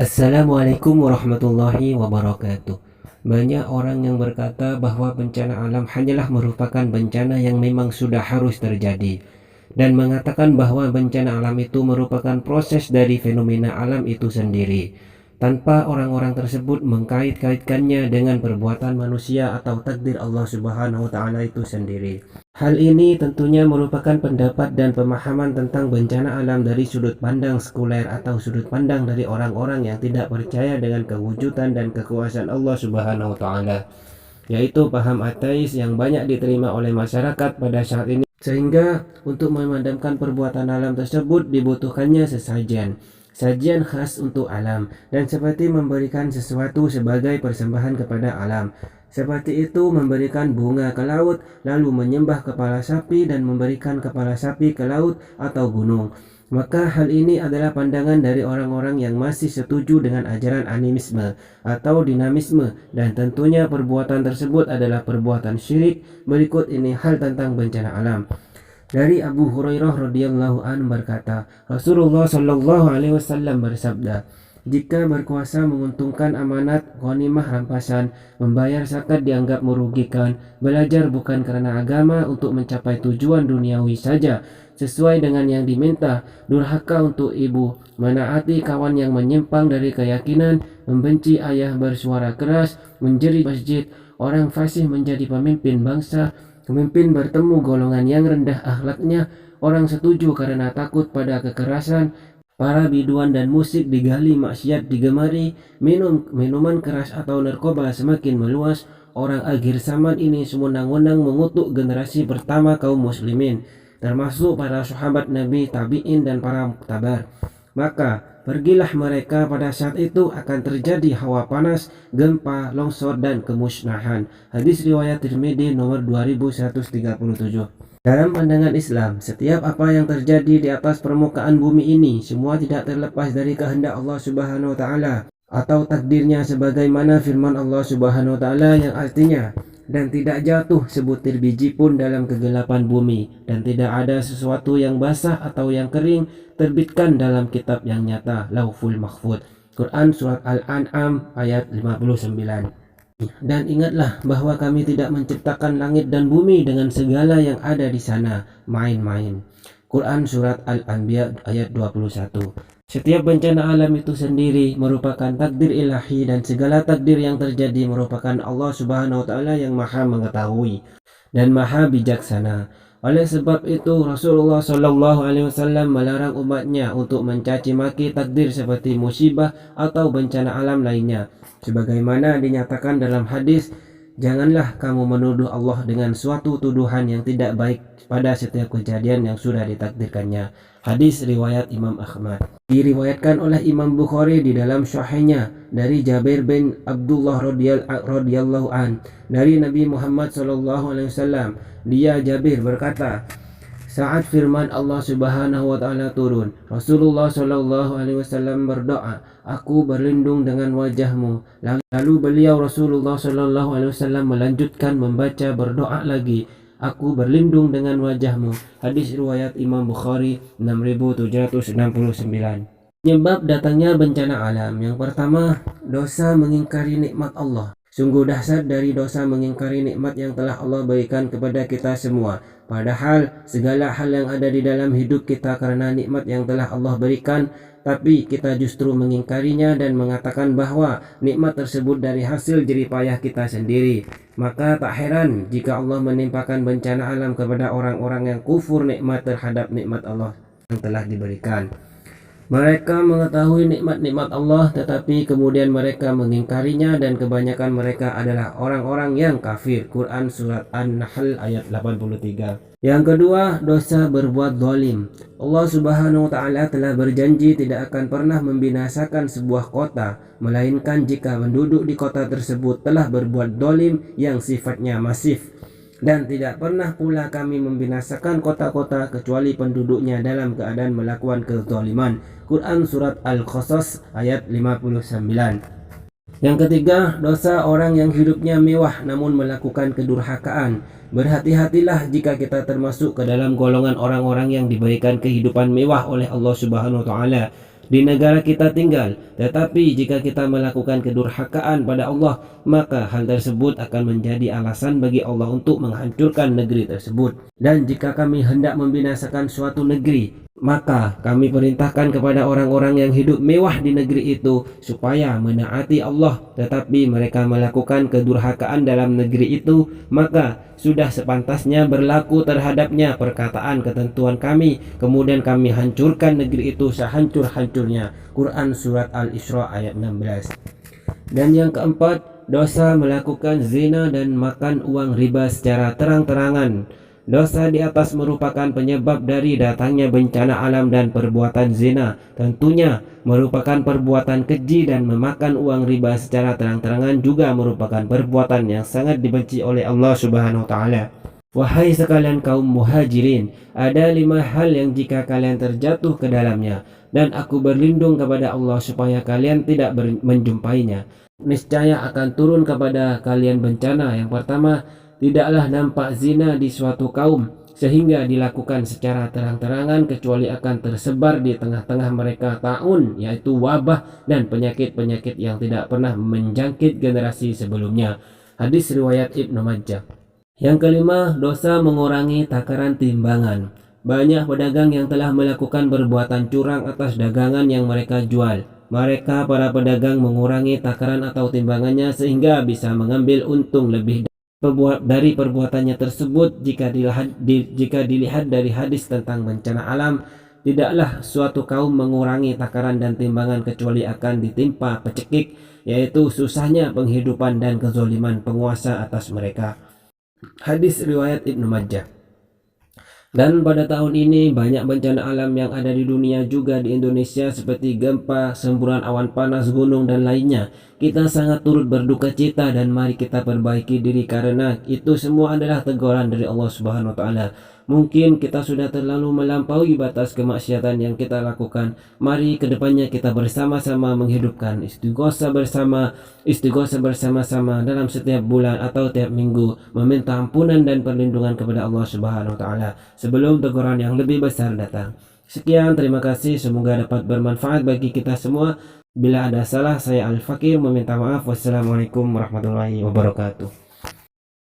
Assalamualaikum warahmatullahi wabarakatuh. Banyak orang yang berkata bahwa bencana alam hanyalah merupakan bencana yang memang sudah harus terjadi, dan mengatakan bahwa bencana alam itu merupakan proses dari fenomena alam itu sendiri, tanpa orang-orang tersebut mengkait-kaitkannya dengan perbuatan manusia atau takdir Allah Subhanahu wa Ta'ala itu sendiri. Hal ini tentunya merupakan pendapat dan pemahaman tentang bencana alam dari sudut pandang sekuler atau sudut pandang dari orang-orang yang tidak percaya dengan kewujudan dan kekuasaan Allah Subhanahu wa Ta'ala, yaitu paham ateis yang banyak diterima oleh masyarakat pada saat ini, sehingga untuk memadamkan perbuatan alam tersebut dibutuhkannya sajian khas untuk alam, dan seperti memberikan sesuatu sebagai persembahan kepada alam. Seperti itu memberikan bunga ke laut, lalu menyembah kepala sapi dan memberikan kepala sapi ke laut atau gunung. Maka hal ini adalah pandangan dari orang-orang yang masih setuju dengan ajaran animisme atau dinamisme, dan tentunya perbuatan tersebut adalah perbuatan syirik. Berikut ini hal tentang bencana alam. Dari Abu Hurairah radhiyallahu anhu berkata, Rasulullah shallallahu alaihi wasallam bersabda, jika berkuasa menguntungkan amanat, ghanimah rampasan, membayar zakat dianggap merugikan, belajar bukan karena agama untuk mencapai tujuan duniawi saja, sesuai dengan yang diminta, durhaka untuk ibu, menaati kawan yang menyimpang dari keyakinan, membenci ayah bersuara keras, menjerit masjid, orang fasih menjadi pemimpin bangsa, pemimpin bertemu golongan yang rendah akhlaknya, orang setuju karena takut pada kekerasan, para biduan dan musik digali, maksiat digemari, minuman keras atau narkoba semakin meluas. Orang akhir zaman ini sewenang-wenang mengutuk generasi pertama kaum muslimin, termasuk para sahabat Nabi, tabi'in dan para muktabar. Maka pergilah mereka, pada saat itu akan terjadi hawa panas, gempa, longsor dan kemusnahan. Hadis riwayat Tirmidzi nomor 2137. Dalam pandangan Islam, setiap apa yang terjadi di atas permukaan bumi ini semua tidak terlepas dari kehendak Allah Subhanahu wa Ta'ala atau takdirnya, sebagaimana firman Allah Subhanahu wa Ta'ala yang artinya, dan tidak jatuh sebutir biji pun dalam kegelapan bumi, dan tidak ada sesuatu yang basah atau yang kering terbitkan dalam kitab yang nyata, Lauhul Mahfuz. Quran Surat Al-An'am ayat 59. Dan ingatlah bahwa kami tidak menciptakan langit dan bumi dengan segala yang ada di sana main-main. Quran Surat Al-Anbiya ayat 21. Setiap bencana alam itu sendiri merupakan takdir ilahi, dan segala takdir yang terjadi merupakan Allah Subhanahu wa Ta'ala yang maha mengetahui dan maha bijaksana. Oleh sebab itu Rasulullah Shallallahu Alaihi Wasallam melarang umatnya untuk mencaci maki takdir seperti musibah atau bencana alam lainnya, sebagaimana dinyatakan dalam hadis, janganlah kamu menuduh Allah dengan suatu tuduhan yang tidak baik pada setiap kejadian yang sudah ditakdirkannya. Hadis riwayat Imam Ahmad. Diriwayatkan oleh Imam Bukhari di dalam Sahihnya dari Jabir bin Abdullah radhiyallahu an, dari Nabi Muhammad sallallahu alaihi wasallam. Dia Jabir berkata, saat firman Allah Subhanahu wa Ta'ala turun, Rasulullah Shallallahu Alaihi Wasallam berdoa, aku berlindung dengan wajahmu. Lalu beliau Rasulullah Shallallahu Alaihi Wasallam melanjutkan membaca berdoa lagi, aku berlindung dengan wajahmu. Hadis riwayat Imam Bukhari 6769. Penyebab datangnya bencana alam. Yang pertama, dosa mengingkari nikmat Allah. Sungguh dahsyat dari dosa mengingkari nikmat yang telah Allah berikan kepada kita semua. Padahal segala hal yang ada di dalam hidup kita karena nikmat yang telah Allah berikan, tapi kita justru mengingkarinya dan mengatakan bahwa nikmat tersebut dari hasil jerih payah kita sendiri. Maka tak heran jika Allah menimpakan bencana alam kepada orang-orang yang kufur nikmat terhadap nikmat Allah yang telah diberikan. Mereka mengetahui nikmat-nikmat Allah, tetapi kemudian mereka mengingkarinya, dan kebanyakan mereka adalah orang-orang yang kafir. Quran Surat An-Nahl ayat 83. Yang kedua, dosa berbuat zalim. Allah Subhanahu wa Ta'ala telah berjanji tidak akan pernah membinasakan sebuah kota, melainkan jika penduduk di kota tersebut telah berbuat zalim yang sifatnya masif. Dan tidak pernah pula kami membinasakan kota-kota kecuali penduduknya dalam keadaan melakukan kezaliman. Quran Surat Al-Qasas ayat 59. Yang ketiga, dosa orang yang hidupnya mewah namun melakukan kedurhakaan. Berhati-hatilah jika kita termasuk ke dalam golongan orang-orang yang diberikan kehidupan mewah oleh Allah Subhanahu wa Ta'ala, di negara kita tinggal. Tetapi jika kita melakukan kedurhakaan pada Allah, maka hal tersebut akan menjadi alasan bagi Allah untuk menghancurkan negeri tersebut. Dan jika kami hendak membinasakan suatu negeri, maka kami perintahkan kepada orang-orang yang hidup mewah di negeri itu supaya menaati Allah, tetapi mereka melakukan kedurhakaan dalam negeri itu, maka sudah sepantasnya berlaku terhadapnya perkataan ketentuan kami, kemudian kami hancurkan negeri itu sehancur-hancurnya. Quran Surat Al-Isra ayat 16. Dan yang keempat, dosa melakukan zina dan makan uang riba secara terang-terangan. Dosa di atas merupakan penyebab dari datangnya bencana alam dan perbuatan zina. Tentunya merupakan perbuatan keji, dan memakan uang riba secara terang-terangan juga merupakan perbuatan yang sangat dibenci oleh Allah Subhanahu wa taala. Wahai sekalian kaum muhajirin, ada 5 hal yang jika kalian terjatuh ke dalamnya, dan aku berlindung kepada Allah supaya kalian tidak menjumpainya, niscaya akan turun kepada kalian bencana. Yang pertama, tidaklah nampak zina di suatu kaum sehingga dilakukan secara terang-terangan, kecuali akan tersebar di tengah-tengah mereka ta'un, yaitu wabah dan penyakit-penyakit yang tidak pernah menjangkit generasi sebelumnya. Hadis riwayat Ibnu Majah. Yang kelima, dosa mengurangi takaran timbangan. Banyak pedagang yang telah melakukan perbuatan curang atas dagangan yang mereka jual. Mereka, para pedagang, mengurangi takaran atau timbangannya sehingga bisa mengambil untung lebih dari perbuatannya tersebut. Jika dilihat dari hadis tentang bencana alam, tidaklah suatu kaum mengurangi takaran dan timbangan kecuali akan ditimpa pecekik, yaitu susahnya penghidupan dan kezoliman penguasa atas mereka. Hadis riwayat Ibnu Majah. Dan pada tahun ini banyak bencana alam yang ada di dunia, juga di Indonesia, seperti gempa, semburan awan panas, gunung, dan lainnya. Kita sangat turut berduka cita, dan mari kita perbaiki diri, karena itu semua adalah teguran dari Allah Subhanahu wa taala. Mungkin kita sudah terlalu melampaui batas kemaksiatan yang kita lakukan. Mari kedepannya kita bersama-sama menghidupkan istighosa bersama-sama dalam setiap bulan atau tiap minggu, meminta ampunan dan perlindungan kepada Allah Subhanahu wa taala sebelum teguran yang lebih besar datang. Sekian, terima kasih, semoga dapat bermanfaat bagi kita semua. Bila ada salah, saya Al-Fakir meminta maaf. Wassalamualaikum warahmatullahi wabarakatuh.